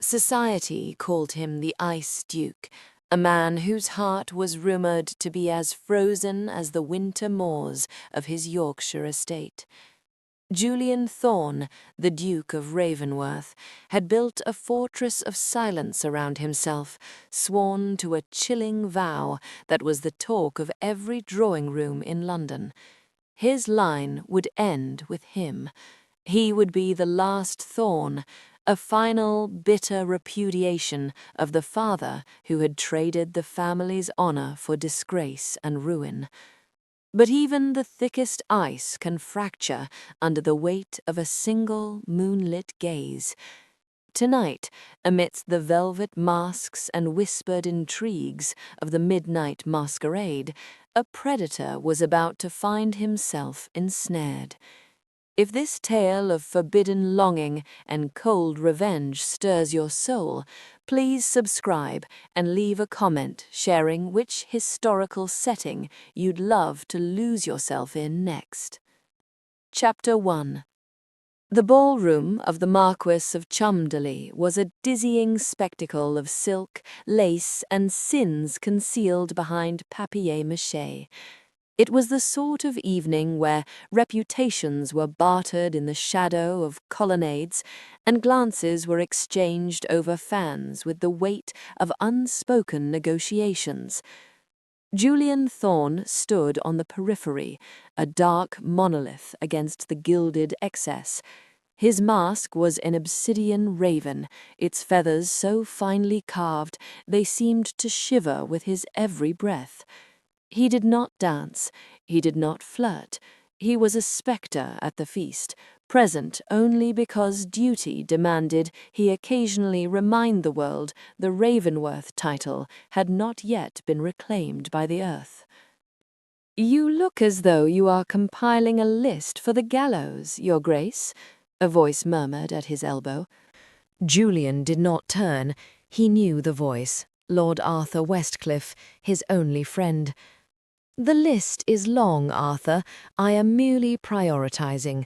Society called him the Ice Duke, a man whose heart was rumoured to be as frozen as the winter moors of his Yorkshire estate. Julian Thorne, the Duke of Ravenworth, had built a fortress of silence around himself, sworn to a chilling vow that was the talk of every drawing-room in London. His line would end with him. He would be the last thorn, a final, bitter repudiation of the father who had traded the family's honour for disgrace and ruin. But even the thickest ice can fracture under the weight of a single moonlit gaze. Tonight, amidst the velvet masks and whispered intrigues of the Midnight Masquerade, a predator was about to find himself ensnared. If this tale of forbidden longing and cold revenge stirs your soul, please subscribe and leave a comment sharing which historical setting you'd love to lose yourself in next. Chapter 1. The ballroom of the Marquis of Cholmondeley was a dizzying spectacle of silk, lace, and sins concealed behind papier-mâché. It was the sort of evening where reputations were bartered in the shadow of colonnades and glances were exchanged over fans with the weight of unspoken negotiations. Julian Thorne stood on the periphery, a dark monolith against the gilded excess. His mask was an obsidian raven, its feathers so finely carved they seemed to shiver with his every breath. He did not dance, he did not flirt, he was a spectre at the feast, present only because duty demanded he occasionally remind the world the Ravenworth title had not yet been reclaimed by the earth. "You look as though you are compiling a list for the gallows, Your Grace," a voice murmured at his elbow. Julian did not turn. He knew the voice, Lord Arthur Westcliff, his only friend. "The list is long, Arthur. I am merely prioritizing.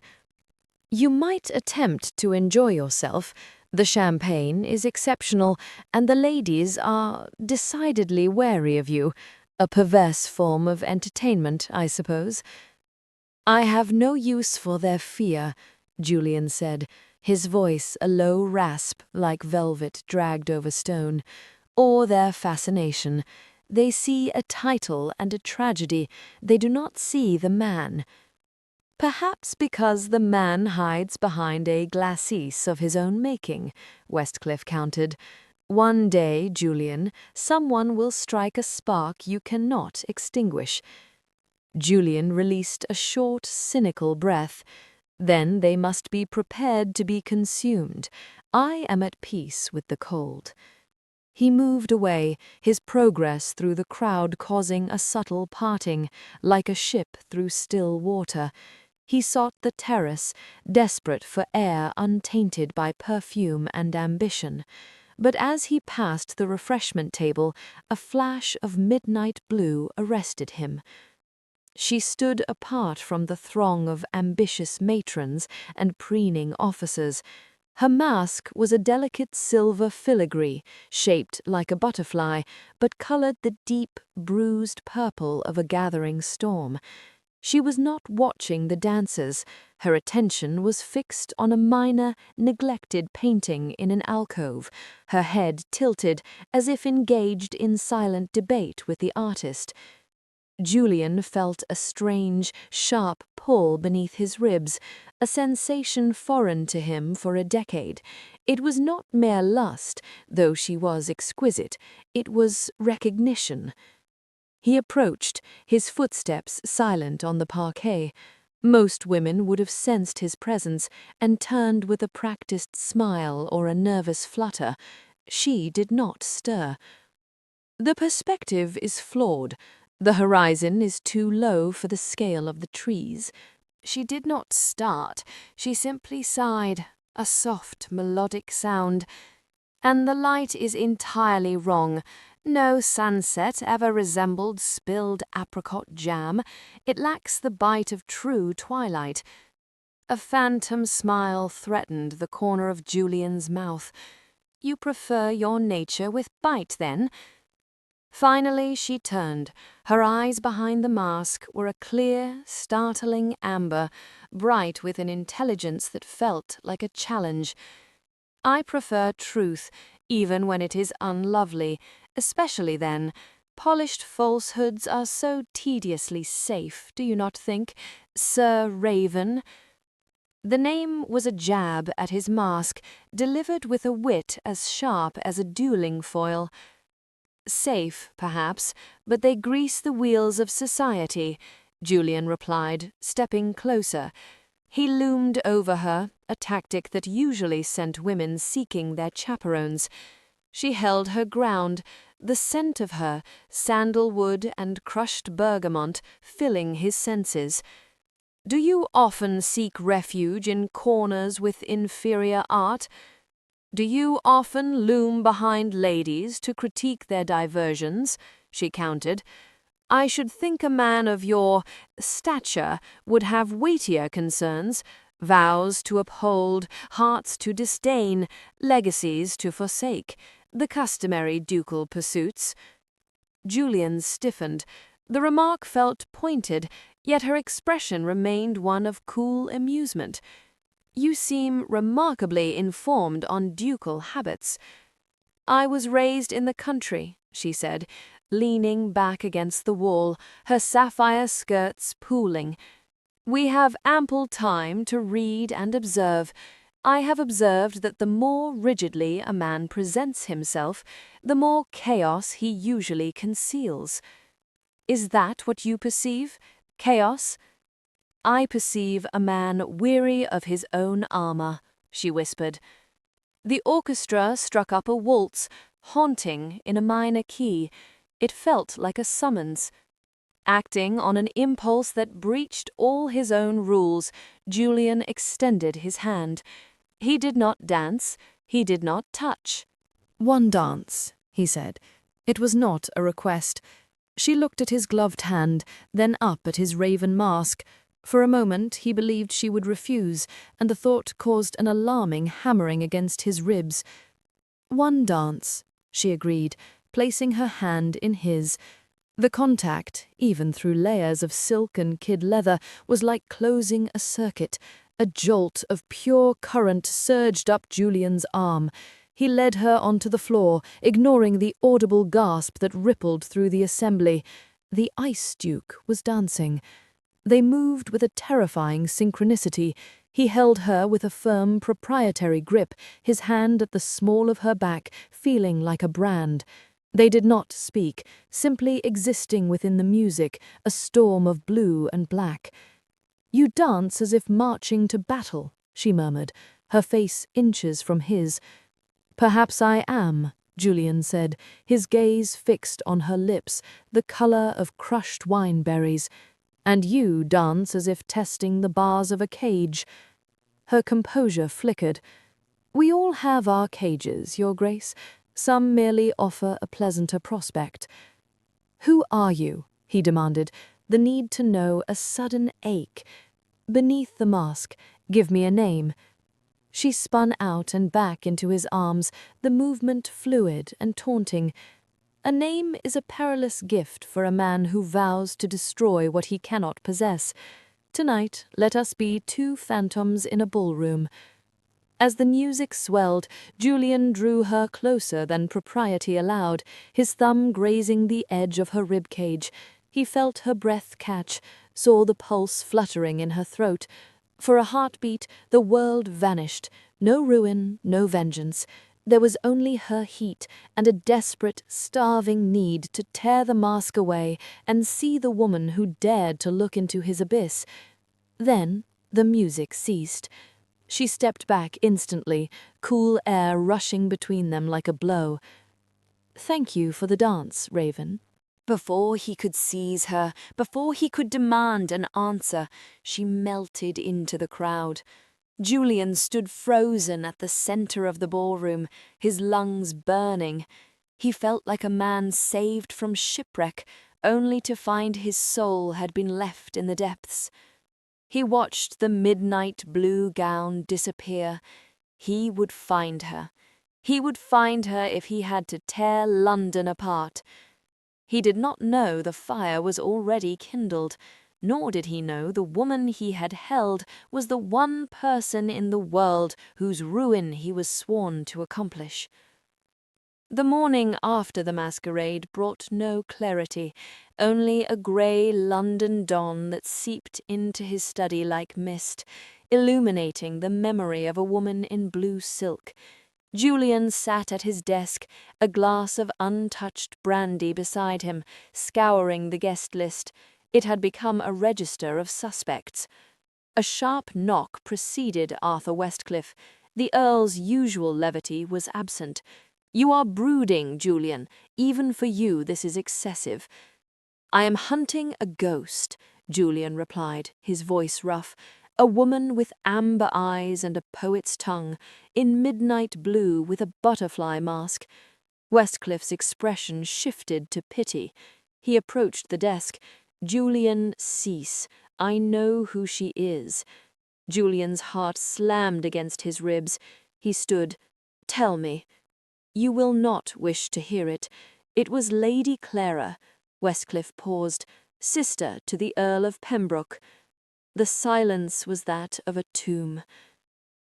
You might attempt to enjoy yourself. The champagne is exceptional, and the ladies are decidedly wary of you. A perverse form of entertainment, I suppose." "I have no use for their fear," Julian said, his voice a low rasp like velvet dragged over stone, "or their fascination. They see a title and a tragedy. They do not see the man." "Perhaps because the man hides behind a glacis of his own making," Westcliff countered. "One day, Julian, someone will strike a spark you cannot extinguish." Julian released a short, cynical breath. "Then they must be prepared to be consumed. I am at peace with the cold." He moved away, his progress through the crowd causing a subtle parting, like a ship through still water. He sought the terrace, desperate for air untainted by perfume and ambition. But as he passed the refreshment table, a flash of midnight blue arrested him. She stood apart from the throng of ambitious matrons and preening officers. Her mask was a delicate silver filigree, shaped like a butterfly, but colored the deep, bruised purple of a gathering storm. She was not watching the dancers. Her attention was fixed on a minor, neglected painting in an alcove, her head tilted as if engaged in silent debate with the artist. Julian felt a strange, sharp pull beneath his ribs, a sensation foreign to him for a decade. It was not mere lust, though she was exquisite. It was recognition. He approached, his footsteps silent on the parquet. Most women would have sensed his presence and turned with a practiced smile or a nervous flutter. She did not stir. The perspective is flawed. The horizon is too low for the scale of the trees. She did not start. She simply sighed, a soft, melodic sound. And the light is entirely wrong. No sunset ever resembled spilled apricot jam. It lacks the bite of true twilight. A phantom smile threatened the corner of Julian's mouth. You prefer your nature with bite, then? Finally she turned. Her eyes behind the mask were a clear, startling amber, bright with an intelligence that felt like a challenge. I prefer truth, even when it is unlovely, especially then. Polished falsehoods are so tediously safe, do you not think, Sir Raven? The name was a jab at his mask, delivered with a wit as sharp as a dueling foil. Safe, perhaps, but they grease the wheels of society, Julian replied, stepping closer. He loomed over her, a tactic that usually sent women seeking their chaperones. She held her ground, the scent of her, sandalwood and crushed bergamot, filling his senses. Do you often seek refuge in corners with inferior art? Do you often loom behind ladies to critique their diversions? She countered. I should think a man of your stature would have weightier concerns, vows to uphold, hearts to disdain, legacies to forsake, the customary ducal pursuits. Julian stiffened. The remark felt pointed, yet her expression remained one of cool amusement. You seem remarkably informed on ducal habits. I was raised in the country, she said, leaning back against the wall, her sapphire skirts pooling. We have ample time to read and observe. I have observed that the more rigidly a man presents himself, the more chaos he usually conceals. Is that what you perceive? Chaos? I perceive a man weary of his own armor, she whispered. The orchestra struck up a waltz, haunting in a minor key. It felt like a summons. Acting on an impulse that breached all his own rules, Julian extended his hand. He did not dance, he did not touch. One dance, he said. It was not a request. She looked at his gloved hand, then up at his raven mask. For a moment he believed she would refuse, and the thought caused an alarming hammering against his ribs. One dance, she agreed, placing her hand in his. The contact, even through layers of silk and kid leather, was like closing a circuit. A jolt of pure current surged up Julian's arm. He led her onto the floor, ignoring the audible gasp that rippled through the assembly. The Ice Duke was dancing. They moved with a terrifying synchronicity. He held her with a firm, proprietary grip, his hand at the small of her back, feeling like a brand. They did not speak, simply existing within the music, a storm of blue and black. You dance as if marching to battle, she murmured, her face inches from his. Perhaps I am, Julian said, his gaze fixed on her lips, the color of crushed wine-berries. And you dance as if testing the bars of a cage. Her composure flickered. We all have our cages, Your Grace. Some merely offer a pleasanter prospect. Who are you? He demanded, the need to know a sudden ache. Beneath the mask, give me a name. She spun out and back into his arms, the movement fluid and taunting. A name is a perilous gift for a man who vows to destroy what he cannot possess. Tonight, let us be two phantoms in a ballroom. As the music swelled, Julian drew her closer than propriety allowed, his thumb grazing the edge of her ribcage. He felt her breath catch, saw the pulse fluttering in her throat. For a heartbeat, the world vanished. No ruin, no vengeance. There was only her heat and a desperate, starving need to tear the mask away and see the woman who dared to look into his abyss. Then the music ceased. She stepped back instantly, cool air rushing between them like a blow. Thank you for the dance, Raven. Before he could seize her, before he could demand an answer, she melted into the crowd. Julian stood frozen at the center of the ballroom, his lungs burning. He felt like a man saved from shipwreck, only to find his soul had been left in the depths. He watched the midnight blue gown disappear. He would find her. He would find her if he had to tear London apart. He did not know the fire was already kindled, nor did he know the woman he had held was the one person in the world whose ruin he was sworn to accomplish. The morning after the masquerade brought no clarity, only a grey London dawn that seeped into his study like mist, illuminating the memory of a woman in blue silk. Julian sat at his desk, a glass of untouched brandy beside him, scouring the guest list. It had become a register of suspects. A sharp knock preceded Arthur Westcliff. The Earl's usual levity was absent. "You are brooding, Julian. Even for you this is excessive." "I am hunting a ghost," Julian replied, his voice rough. "A woman with amber eyes and a poet's tongue, in midnight blue with a butterfly mask." Westcliff's expression shifted to pity. He approached the desk. "Julian, cease. I know who she is." Julian's heart slammed against his ribs. He stood. "Tell me." "You will not wish to hear it. It was Lady Clara." Westcliff paused. "Sister to the Earl of Pembroke." The silence was that of a tomb.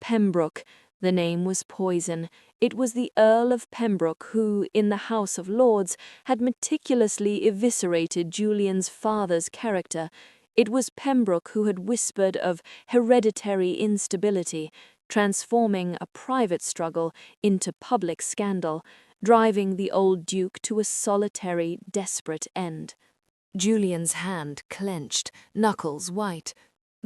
Pembroke. The name was poison. It was the Earl of Pembroke who, in the House of Lords, had meticulously eviscerated Julian's father's character. It was Pembroke who had whispered of hereditary instability, transforming a private struggle into public scandal, driving the old Duke to a solitary, desperate end. Julian's hand clenched, knuckles white.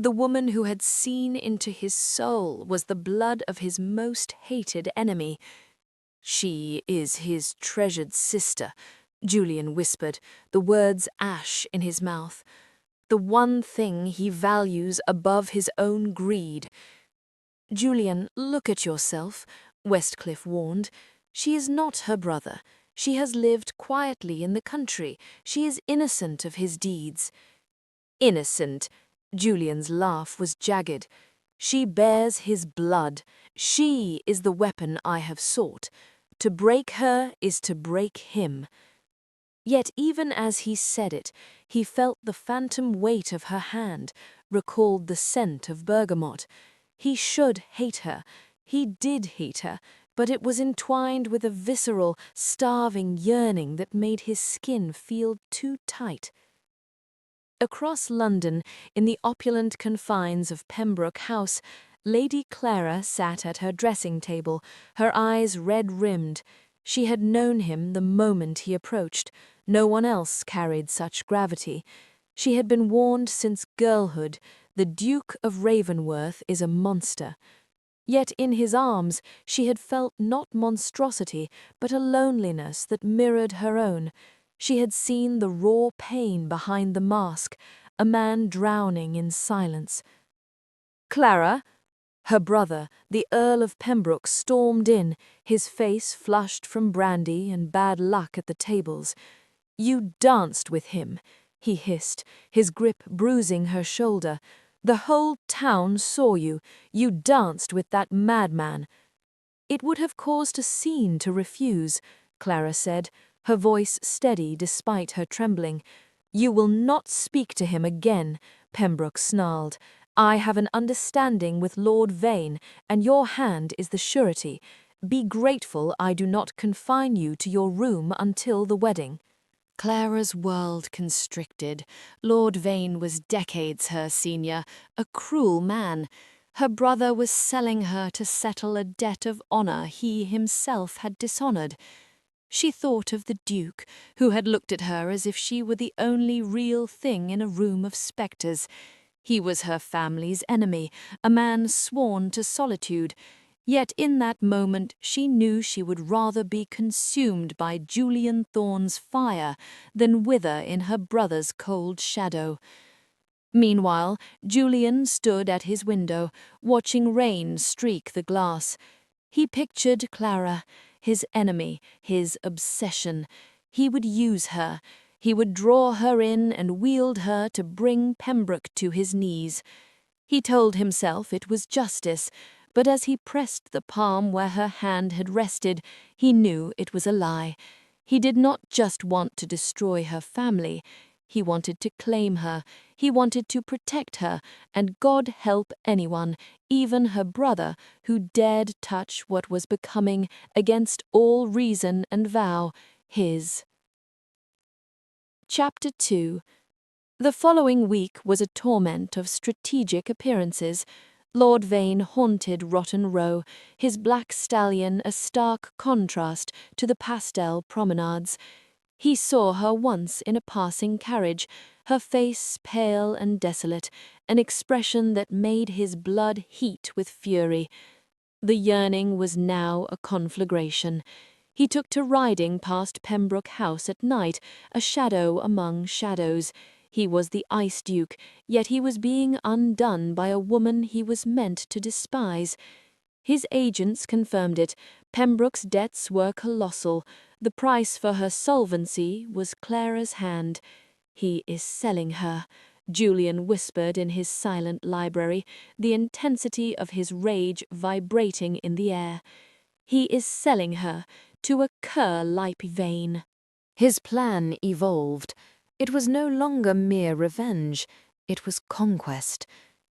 The woman who had seen into his soul was the blood of his most hated enemy. "She is his treasured sister," Julian whispered, the words ash in his mouth. "The one thing he values above his own greed." "Julian, look at yourself," Westcliff warned. "She is not her brother. She has lived quietly in the country. She is innocent of his deeds." "Innocent?" Julian's laugh was jagged. "She bears his blood. She is the weapon I have sought. To break her is to break him." Yet even as he said it, he felt the phantom weight of her hand, recalled the scent of bergamot. He should hate her. He did hate her, but it was entwined with a visceral, starving yearning that made his skin feel too tight. Across London, in the opulent confines of Pembroke House, Lady Clara sat at her dressing table, her eyes red-rimmed. She had known him the moment he approached. No one else carried such gravity. She had been warned since girlhood. The Duke of Ravenworth is a monster. Yet in his arms she had felt not monstrosity, but a loneliness that mirrored her own. She had seen the raw pain behind the mask, a man drowning in silence. "Clara!" Her brother, the Earl of Pembroke, stormed in, his face flushed from brandy and bad luck at the tables. "You danced with him," he hissed, his grip bruising her shoulder. "The whole town saw you. You danced with that madman." "It would have caused a scene to refuse," Clara said, her voice steady despite her trembling. "You will not speak to him again," Pembroke snarled. "I have an understanding with Lord Vane, and your hand is the surety. Be grateful I do not confine you to your room until the wedding." Clara's world constricted. Lord Vane was decades her senior, a cruel man. Her brother was selling her to settle a debt of honour he himself had dishonoured. She thought of the Duke, who had looked at her as if she were the only real thing in a room of spectres. He was her family's enemy, a man sworn to solitude. Yet in that moment she knew she would rather be consumed by Julian Thorne's fire than wither in her brother's cold shadow. Meanwhile, Julian stood at his window, watching rain streak the glass. He pictured Clara, his enemy, his obsession. He would use her. He would draw her in and wield her to bring Pembroke to his knees. He told himself it was justice, but as he pressed the palm where her hand had rested, he knew it was a lie. He did not just want to destroy her family. He wanted to claim her. He wanted to protect her, and God help anyone, even her brother, who dared touch what was becoming, against all reason and vow, his. Chapter 2. The following week was a torment of strategic appearances. Lord Vane haunted Rotten Row, his black stallion a stark contrast to the pastel promenades. He saw her once in a passing carriage, her face pale and desolate, an expression that made his blood heat with fury. The yearning was now a conflagration. He took to riding past Pembroke House at night, a shadow among shadows. He was the Ice Duke, yet he was being undone by a woman he was meant to despise. His agents confirmed it. Pembroke's debts were colossal. The price for her solvency was Clara's hand. "He is selling her," Julian whispered in his silent library, the intensity of his rage vibrating in the air. "He is selling her to a cur like Vane." His plan evolved. It was no longer mere revenge. It was conquest.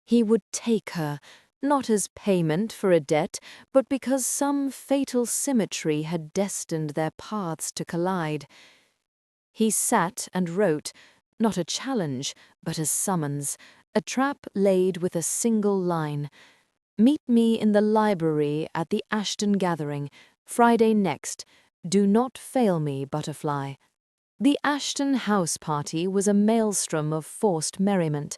He would take her, not as payment for a debt, but because some fatal symmetry had destined their paths to collide. He sat and wrote, not a challenge, but a summons, a trap laid with a single line. "Meet me in the library at the Ashton gathering, Friday next. Do not fail me, Butterfly." The Ashton house party was a maelstrom of forced merriment.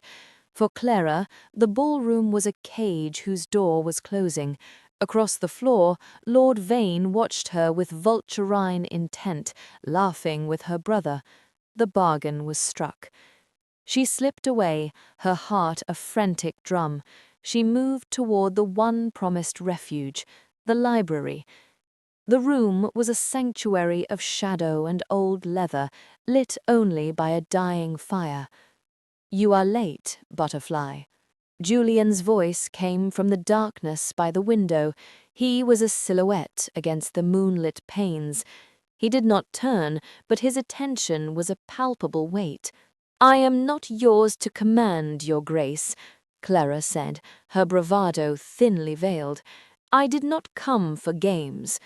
For Clara, the ballroom was a cage whose door was closing. Across the floor, Lord Vane watched her with vulturine intent, laughing with her brother. The bargain was struck. She slipped away, her heart a frantic drum. She moved toward the one promised refuge, the library. The room was a sanctuary of shadow and old leather, lit only by a dying fire. "You are late, Butterfly." Julian's voice came from the darkness by the window. He was a silhouette against the moonlit panes. He did not turn, but his attention was a palpable weight. "I am not yours to command, Your Grace," Clara said, her bravado thinly veiled. "I did not come for games."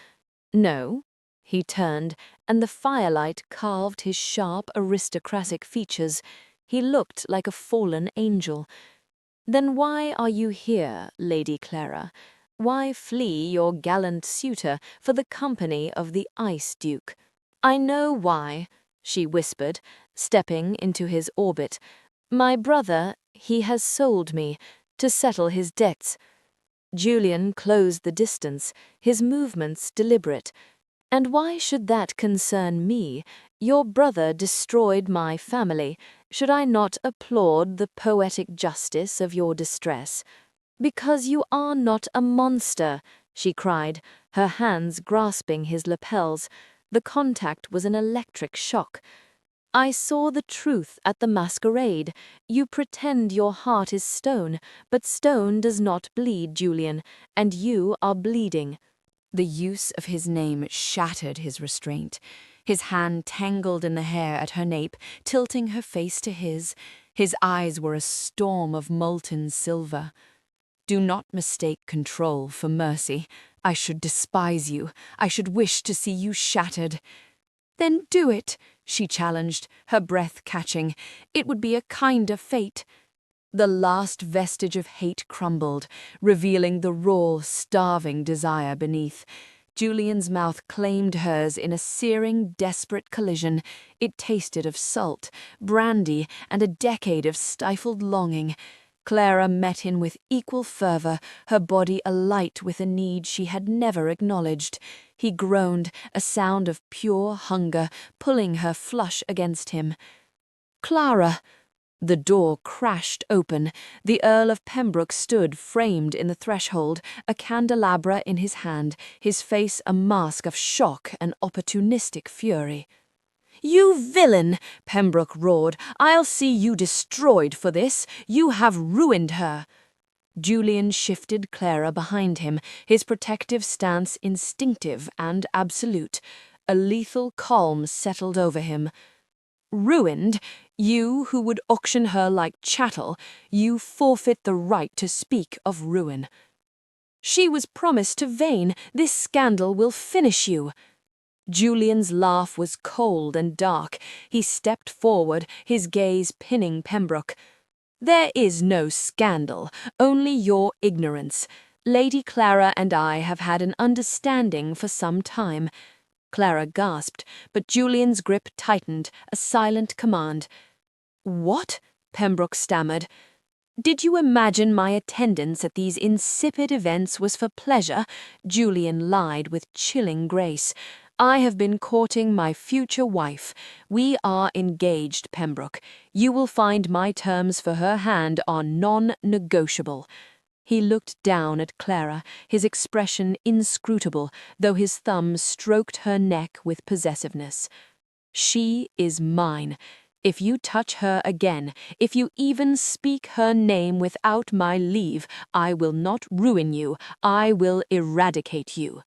"No?" He turned, and the firelight carved his sharp aristocratic features. He looked like a fallen angel. "Then why are you here, Lady Clara? Why flee your gallant suitor for the company of the Ice Duke?" "I know why," she whispered, stepping into his orbit. "My brother, he has sold me, to settle his debts." Julian closed the distance, his movements deliberate. "And why should that concern me? Your brother destroyed my family. Should I not applaud the poetic justice of your distress?" "Because you are not a monster," she cried, her hands grasping his lapels. The contact was an electric shock. "I saw the truth at the masquerade. You pretend your heart is stone, but stone does not bleed, Julian, and you are bleeding." The use of his name shattered his restraint. His hand tangled in the hair at her nape, tilting her face to his. His eyes were a storm of molten silver. "Do not mistake control for mercy. I should despise you. I should wish to see you shattered." "Then do it," she challenged, her breath catching. "It would be a kinder fate." The last vestige of hate crumbled, revealing the raw, starving desire beneath. Julian's mouth claimed hers in a searing, desperate collision. It tasted of salt, brandy, and a decade of stifled longing. Clara met him with equal fervor, her body alight with a need she had never acknowledged. He groaned, a sound of pure hunger, pulling her flush against him. "Clara!" The door crashed open. The Earl of Pembroke stood framed in the threshold, a candelabra in his hand, his face a mask of shock and opportunistic fury. "You villain!" Pembroke roared. "I'll see you destroyed for this. You have ruined her." Julian shifted Clara behind him, his protective stance instinctive and absolute. A lethal calm settled over him. Ruined? You who would auction her like chattel, you forfeit the right to speak of ruin. She was promised to Vane. This scandal will finish you. Julian's laugh was cold and dark. He stepped forward, his gaze pinning Pembroke. There is no scandal, only your ignorance. Lady Clara and I have had an understanding for some time. Clara gasped, but Julian's grip tightened, a silent command. What? Pembroke stammered. Did you imagine my attendance at these insipid events was for pleasure? Julian lied with chilling grace. I have been courting my future wife. We are engaged, Pembroke. You will find my terms for her hand are non-negotiable. He looked down at Clara, his expression inscrutable, though his thumb stroked her neck with possessiveness. She is mine. If you touch her again, if you even speak her name without my leave, I will not ruin you, I will eradicate you.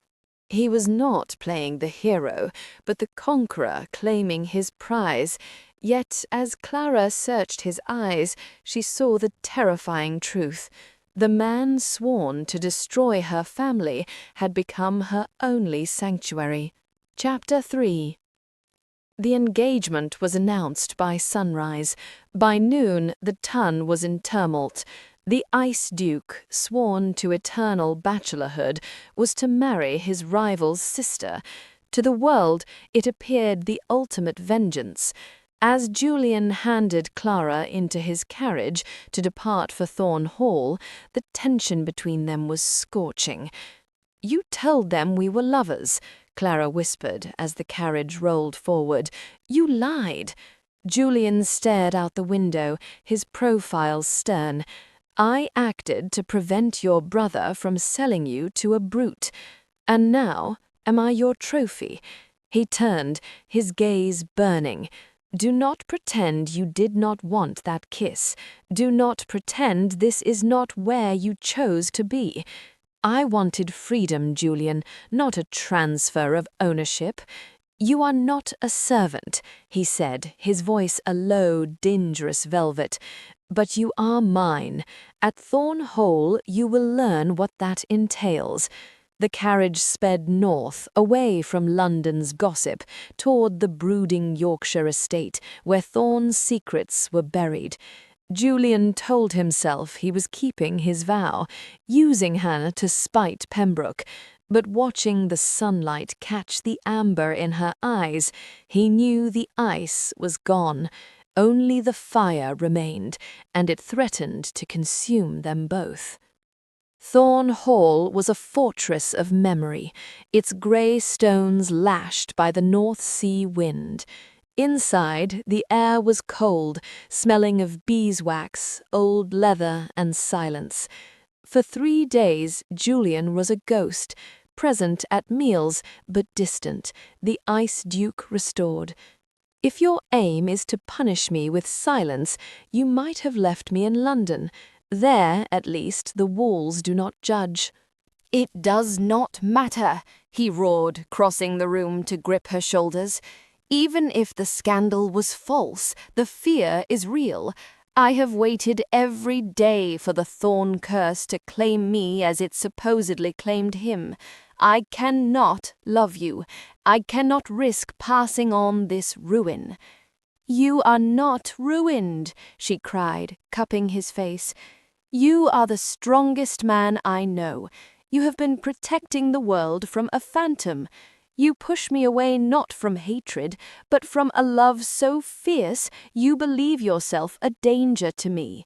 He was not playing the hero, but the conqueror claiming his prize. Yet, as Clara searched his eyes, she saw the terrifying truth. The man sworn to destroy her family had become her only sanctuary. Chapter 3. The engagement was announced by sunrise. By noon, the ton was in tumult. The Ice Duke, sworn to eternal bachelorhood, was to marry his rival's sister. To the world, it appeared the ultimate vengeance. As Julian handed Clara into his carriage to depart for Thorn Hall, the tension between them was scorching. "You told them we were lovers," Clara whispered as the carriage rolled forward. "You lied." Julian stared out the window, his profile stern. "I acted to prevent your brother from selling you to a brute. And now, am I your trophy?" He turned, his gaze burning. "Do not pretend you did not want that kiss. Do not pretend this is not where you chose to be. I wanted freedom, Julian, not a transfer of ownership. You are not a servant," he said, his voice a low, dangerous velvet. "But you are mine. At Thorn Hall you will learn what that entails." The carriage sped north, away from London's gossip, toward the brooding Yorkshire estate, where Thorne's secrets were buried. Julian told himself he was keeping his vow, using her to spite Pembroke. But watching the sunlight catch the amber in her eyes, he knew the ice was gone. Only the fire remained, and it threatened to consume them both. Thorn Hall was a fortress of memory, its grey stones lashed by the North Sea wind. Inside, the air was cold, smelling of beeswax, old leather, and silence. For 3 days, Julian was a ghost, present at meals, but distant, the Ice Duke restored. "If your aim is to punish me with silence, you might have left me in London. There, at least, the walls do not judge." "It does not matter," he roared, crossing the room to grip her shoulders. "Even if the scandal was false, the fear is real. I have waited every day for the Thorn curse to claim me as it supposedly claimed him. I cannot love you. I cannot risk passing on this ruin." "You are not ruined," she cried, cupping his face. "You are the strongest man I know. You have been protecting the world from a phantom. You push me away not from hatred, but from a love so fierce you believe yourself a danger to me."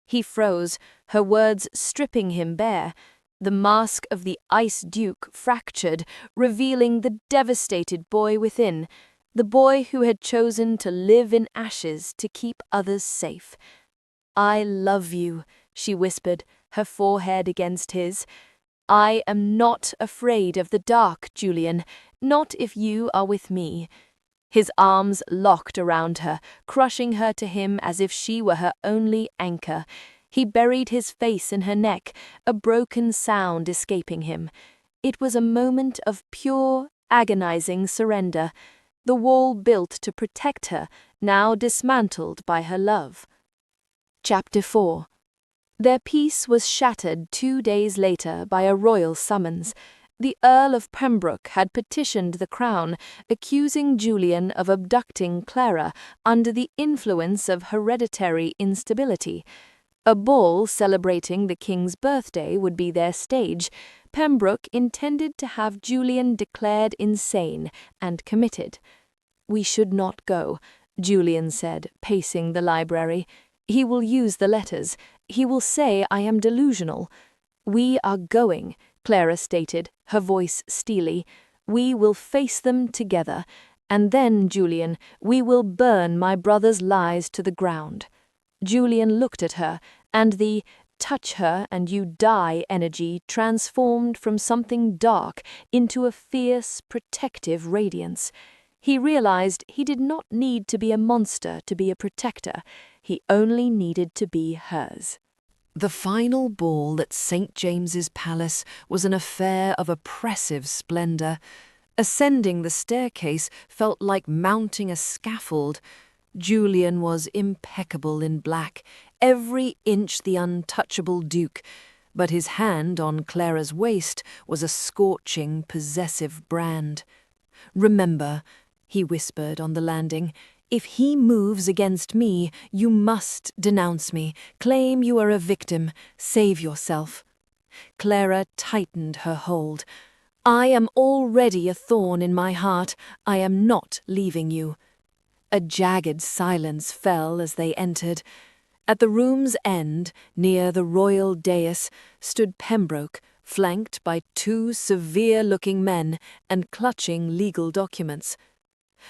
He froze, her words stripping him bare. The mask of the Ice Duke fractured, revealing the devastated boy within, the boy who had chosen to live in ashes to keep others safe. "I love you," she whispered, her forehead against his. "I am not afraid of the dark, Julian, not if you are with me." His arms locked around her, crushing her to him as if she were her only anchor. He buried his face in her neck, a broken sound escaping him. It was a moment of pure, agonizing surrender, the wall built to protect her, now dismantled by her love. Chapter 4. Their peace was shattered 2 days later by a royal summons. The Earl of Pembroke had petitioned the Crown, accusing Julian of abducting Clara under the influence of hereditary instability. A ball celebrating the king's birthday would be their stage. Pembroke intended to have Julian declared insane and committed. "We should not go," Julian said, pacing the library. "He will use the letters. He will say I am delusional." "We are going," Clara stated, her voice steely. "We will face them together. And then, Julian, we will burn my brother's lies to the ground." Julian looked at her, and the touch her and you die energy transformed from something dark into a fierce, protective radiance. He realized he did not need to be a monster to be a protector. He only needed to be hers. The final ball at St. James's Palace was an affair of oppressive splendor. Ascending the staircase felt like mounting a scaffold. Julian was impeccable in black, every inch the untouchable Duke, but his hand on Clara's waist was a scorching, possessive brand. "Remember," he whispered on the landing, "if he moves against me, you must denounce me, claim you are a victim, save yourself." Clara tightened her hold. "I am already a thorn in my heart. I am not leaving you." A jagged silence fell as they entered. At the room's end, near the royal dais, stood Pembroke, flanked by 2 severe-looking men and clutching legal documents.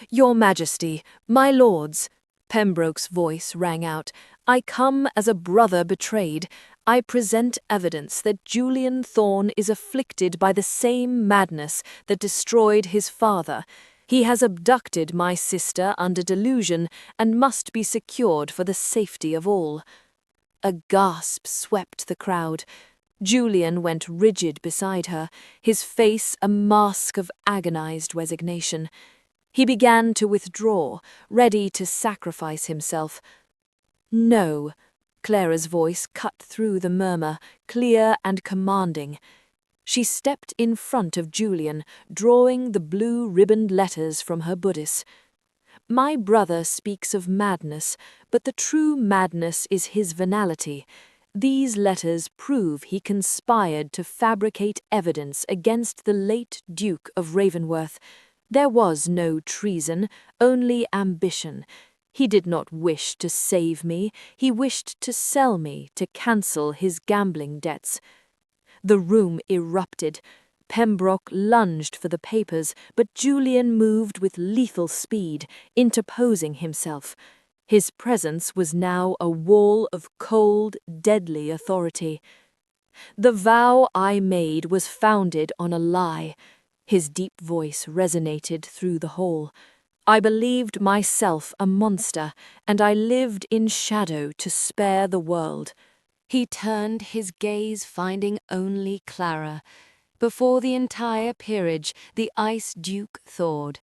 "Your Majesty, my lords," Pembroke's voice rang out, "I come as a brother betrayed. I present evidence that Julian Thorne is afflicted by the same madness that destroyed his father. He has abducted my sister under delusion and must be secured for the safety of all." A gasp swept the crowd. Julian went rigid beside her, his face a mask of agonized resignation. He began to withdraw, ready to sacrifice himself. "No," Clara's voice cut through the murmur, clear and commanding. She stepped in front of Julian, drawing the blue ribboned letters from her bodice. "My brother speaks of madness, but the true madness is his venality. These letters prove he conspired to fabricate evidence against the late Duke of Ravenworth. There was no treason, only ambition. He did not wish to save me, he wished to sell me to cancel his gambling debts." The room erupted. Pembroke lunged for the papers, but Julian moved with lethal speed, interposing himself. His presence was now a wall of cold, deadly authority. "The vow I made was founded on a lie." His deep voice resonated through the hall. "I believed myself a monster, and I lived in shadow to spare the world." He turned his gaze, finding only Clara. Before the entire peerage, the Ice Duke thawed.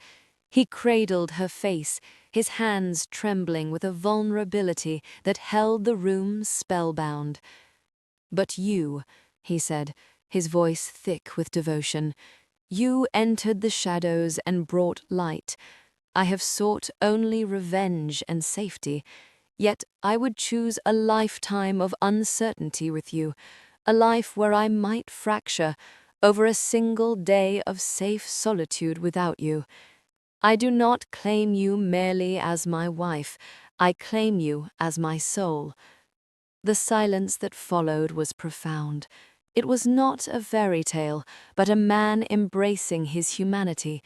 He cradled her face, his hands trembling with a vulnerability that held the room spellbound. "But you," he said, his voice thick with devotion, "you entered the shadows and brought light. I have sought only revenge and safety. Yet I would choose a lifetime of uncertainty with you, a life where I might fracture, over a single day of safe solitude without you. I do not claim you merely as my wife, I claim you as my soul." The silence that followed was profound. It was not a fairy tale, but a man embracing his humanity.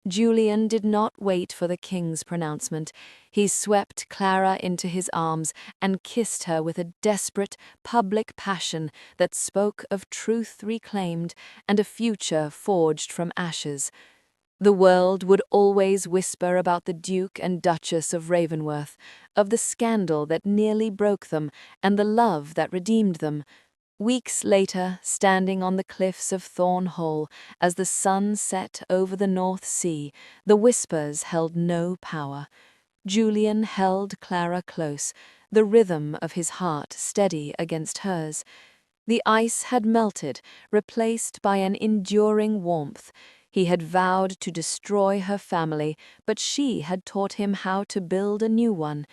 Julian did not wait for the king's pronouncement. He swept Clara into his arms and kissed her with a desperate, public passion that spoke of truth reclaimed and a future forged from ashes. The world would always whisper about the Duke and Duchess of Ravenworth, of the scandal that nearly broke them and the love that redeemed them. Weeks later, standing on the cliffs of Thorn Hole, as the sun set over the North Sea, the whispers held no power. Julian held Clara close, the rhythm of his heart steady against hers. The ice had melted, replaced by an enduring warmth. He had vowed to destroy her family, but she had taught him how to build a new one.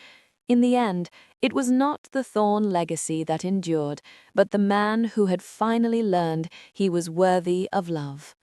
In the end, it was not the Thorne legacy that endured, but the man who had finally learned he was worthy of love.